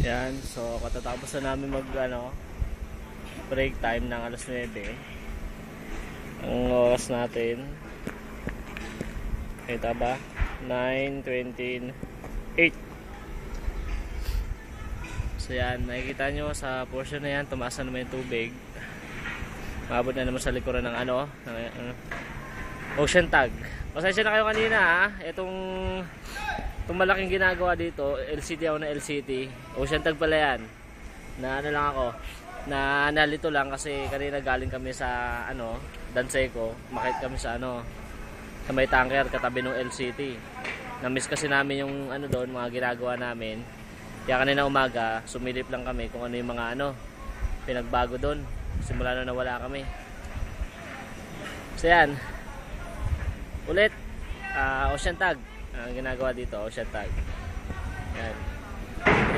Yan, so katatapos na namin mag break time ng alas 9. Ang oras natin, kita ba? 9:28. So yan, nakikita nyo sa portion na yan, tumaas na naman yung tubig. Maabot na naman sa likuran ng ocean tag. Pasensya na kayo kanina ha. Itong malaking ginagawa dito, LCT ako na LCT. Ocean tag pala yan. Na lang ako. Na nalito lang kasi kanina galing kami sa Danseco. Makit kami sa sa may tanker katabi ng LCT. Na-miss kasi namin yung doon, mga ginagawa namin. Kaya kanina umaga, sumilip lang kami kung ano yung mga pinagbago doon. Simula na nawala kami. So yan. Ulit, ocean tag. Ang ginagawa dito, ocean tag. Yan.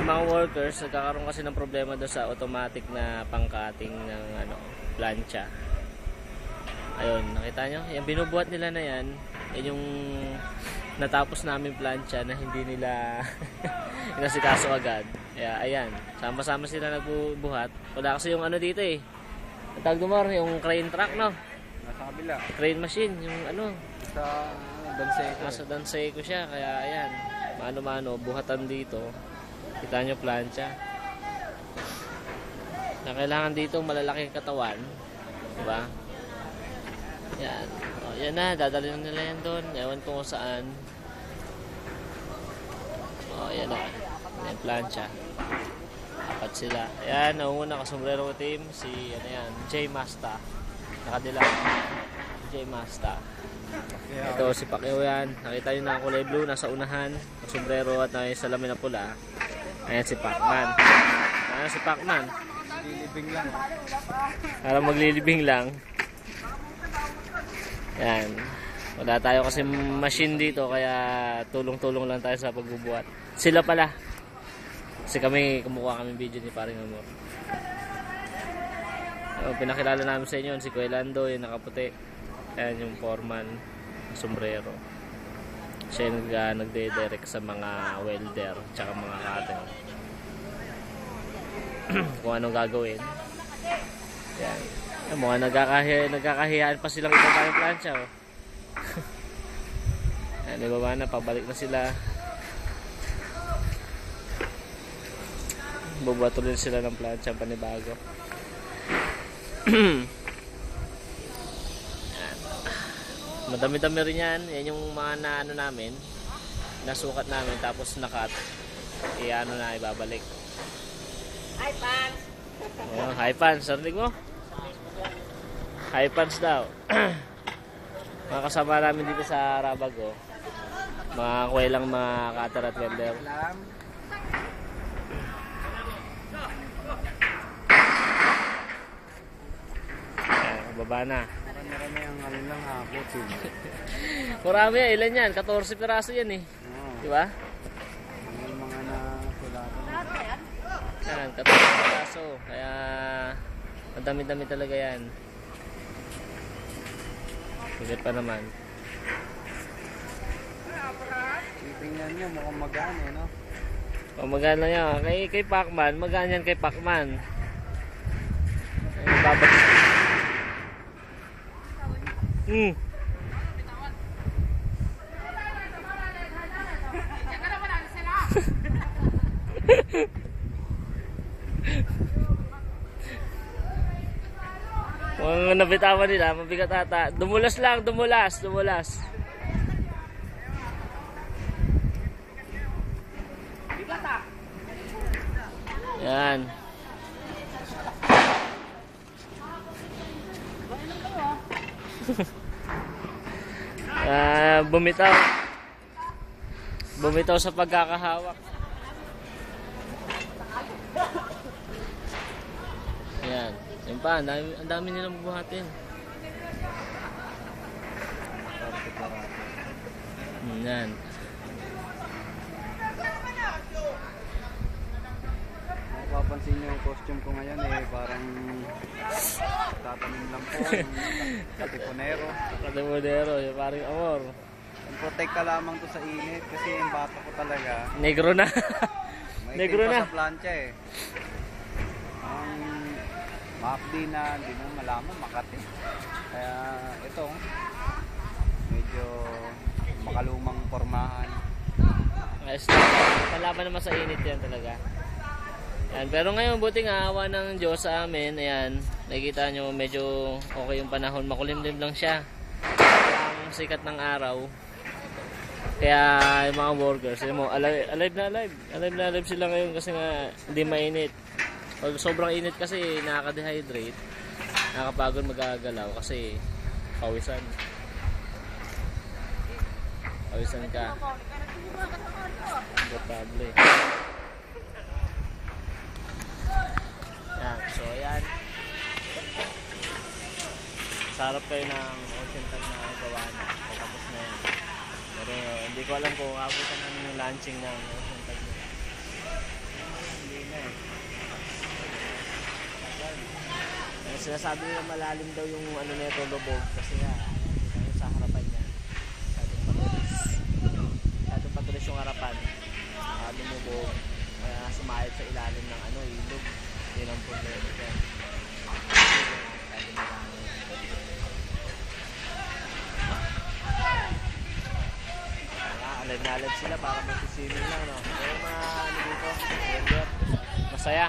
Yung mga workers, nagkakaroon kasi ng problema doon sa automatic na pangkating ng plancha. Ayun, nakita nyo? Yung binubuhat nila na yan, yan yung natapos namin plancha na hindi nila inasikaso agad. Kaya ayan, sama-sama sila nagbubuhat. Wala kasi yung dito eh. Ang tawag dumar, yung crane truck, no? Nasa kabila. Crane machine, yung Sa Danseco. nasa Danseco siya, kaya ayan, mano-mano, buhatan dito. Kita nyo plancha. Na kailangan dito malalaki katawan. Diba? Yan. O, yan na, dadalhin nila yan doon. Ewan ko kung saan. O, yan na. Yan, plancha. Apat sila. Ayan, naunguna kasombrero team. Si, J Masta. Nakadilang. J Masta. Ito si Pacquiao yan. Nakita nyo na ang kulay blue, nasa unahan. Kasombrero at may salamin na pula. Ayan si Pacman. Ayan si Pacman. Maglilibing lang. Para maglilibing lang. Yan. Wala tayo kasi machine dito, kaya tulong-tulong lang tayo sa pagbubuhat. Sila pala. Kasi kumukuha kami video ni Paring Amor. Pinakilala namin sa inyo si Kuya Lando, yung nakaputi. Ayan yung foreman, sombrero. Siya yung nagde-direct sa mga welder tsaka mga cutter. Kung anong gagawin. Yan. Mga nagkakahiyaan pa silang ibaba yung plancha. Oh. Yan, ibaba na, pabalik na sila. Bubuhat ulit sila ng plancha panibago. Madami-dami rin yan. Yan yung mga namin, nasukat namin, tapos nakat. Ibabalik. Hi, Pans! Oh, hi, Pans. Sarinig mo? Hi, Pans daw. Mga kasama namin dito sa Rabago. Mga kwelang mga cutter at welder. Baba na. Marami ang lang hakotin. Marami, ilan yan? 14 piraso yan eh. Diba? Yung mga nasulatan. Yan, 14 piraso. Kaya madami-dami talaga yan. Sige pa naman. Tingnan nyo, mukhang magaan no? O, magaan lang yan. Kay Pacman, magaan yan kay Pacman. Babalik. Mga nabitawan nila, mabigat ata. Dumulas lang, dumulas. Yan. Bumitaw sa pagkakahawak. Yan. Yan pa, ang dami nilang buhatin. Yan. Mapapansin nyo yung costume ko ngayon parang tatanim lang po yung katipunero. Katipunero, yung Paring Amor. Protect ka lamang to sa init kasi yung bata ko talaga. Negro na. Negro pa na. sa plancha eh. Ang MACD na hindi mo malaman Makati. Kaya ito medyo makalumang pormahan. Ayos na. Palaban naman sa init yan talaga. Yan. Pero ngayon, buti nga, awa ng Diyos sa amin. Ayan, nakikita nyo, medyo okay yung panahon. Makulimlim lang siya. Ang sikat ng araw. Kaya yung mga workers, yun mo, alive na alive. Alive na alive sila ngayon kasi nga hindi mainit. Pag sobrang init kasi nakaka-dehydrate. Nakakapagod magagalaw kasi pawisan. Pawisan ka. Komportable. Yan, so ayan. Sarap kayo ng ocean tag na gawa na. Tapos na yan. Pero hindi ko alam kung abutan namin yung launching ng ocean tag na. Hindi na eh. Sinasabi nila malalim daw yung ano na ito, lubog. Kasi nga, sa harapan niya. Masyadong patulis yung harapan. Lumubog. Kaya sumayad sa ilalim ng ano, ilog. Yun ang problema dyan. Alive na alive sila para magsisimin lang, no? Pero ano dito, masaya.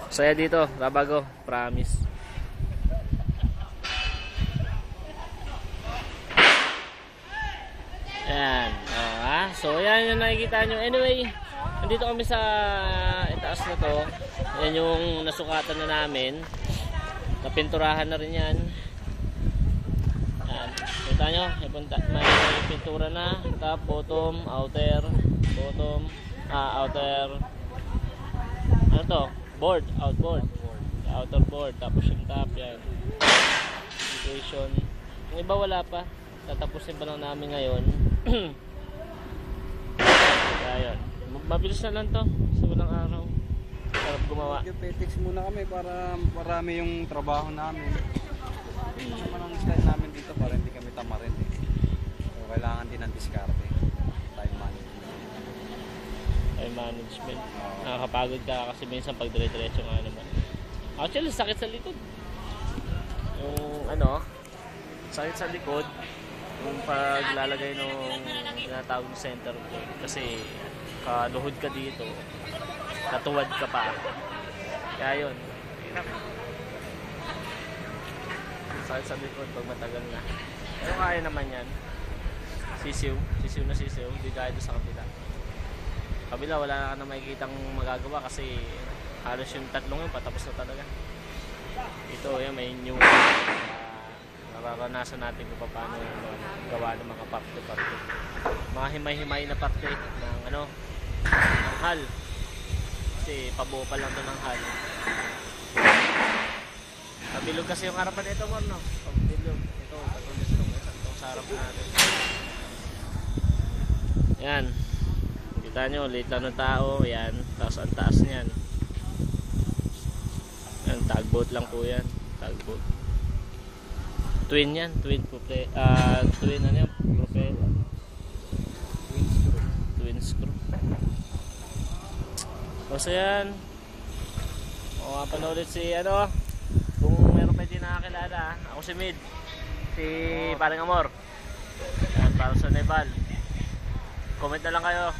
Masaya dito, Rabago, promise. Ayan, so yan yung nakikita nyo. Anyway, nandito kami sa itaas na to. Yan yung nasukatan na namin. Napinturahan na rin yan. Ayan, kita nyo, may pintura na. Top, bottom, outer, bottom, outer. Ano to? Board, outboard. Outer board, tapos yung top, yan. Situation. Yung iba wala pa. Tatapusin pa lang namin ngayon. Kaya yun. Mabilis na lang to. Sa walang araw. Sarap gumawa. Petics muna kami para marami yung trabaho namin. Ito naman ang style namin dito para hindi kami tamarin eh. So, kailangan din ng diskarte. Time management. Time management. Nakakapagod ka kasi minsan pag dire-diretso nga naman. Actually, sakit sa likod. Yung ano, sakit sa likod. Kung paglalagay nung tinatawag center ko. Kasi kaluhod ka dito. Katuwad ka pa. Kaya yun. Sakit sa likod pag matagal na. Pero kaya naman yan. Sisiw. Sisiw na sisiw. Hindi kaya doon sa kabila. Kabila wala na makikitang magagawa kasi halos yung tatlong yun patapos na talaga. Ito yan may new nararanasan natin kung paano gawa ng mga parte-parte. Mga himay-himay na parte ng ano, ng hal. Kasi pabuo pa lang ito ng hal. Pabilog kasi yung harapan nito, no? Pabilog. Ito, patulis itong sarap natin. Yan. Kita nyo, late lang ng tao. Yan. Tapos ang taas niyan. Yan, tugboat lang po yan. Tugboat. Twin yan. Twin propeller. Twin ano yan? Propeller. Twin screw. Twin screw. Basta yan. O, nga pa na ulit si ano. Kung meron pa hindi nakakilala. Ako si Mid. Si Parang Amor. Yan, para sa Nepal. Comment na lang kayo.